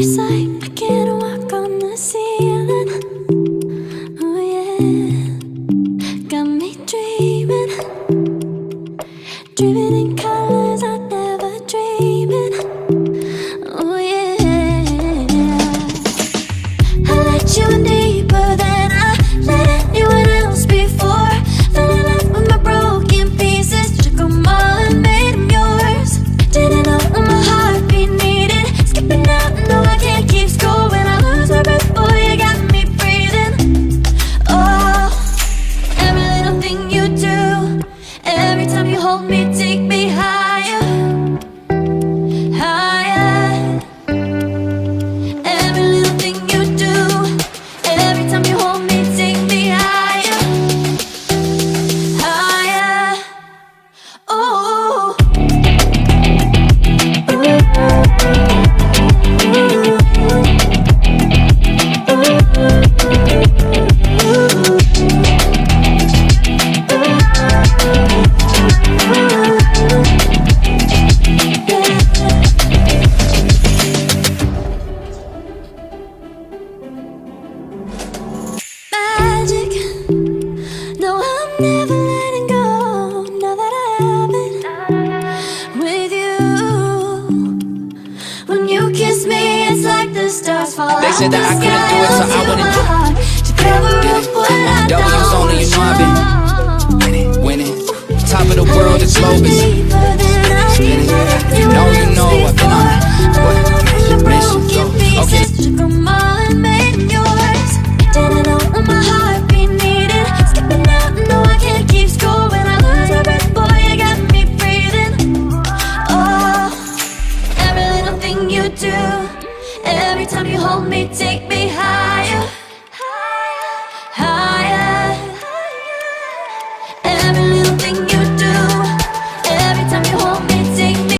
It's like I can't walk on the ceiling. Oh yeah, got me dreaming, dreaming in colors I never dreamed. Oh yeah, I let you in deeper than I let anyone else before. Fell in love with my broken pieces, took them all and made them yours. Didn't know what my heartbeat needed, skipping out, no I can't keep score. When I lose my breath, boy, you got me breathing. Oh, every little thing you do, every time you hold me, take me higher, higher. Every little thing you do, every time you hold me, take me higher, higher. Oh, magic. No, I'm never letting go. Now that I have it with you. When you kiss me, it's like the stars fall out. They said that I couldn't do it, so I wouldn't do it. To cover up what I W's only, you know I've been winning. Top of the world, it's slogans. Spinning. If you know, you know. I've been on it. Mission, go. Okay. Took them all and made them yours. Didn't know what my heartbeat needed, skipping out, no I can't keep score. When I lose my breath, boy, you got me breathing. Oh, every little thing you do, every time you hold me, take me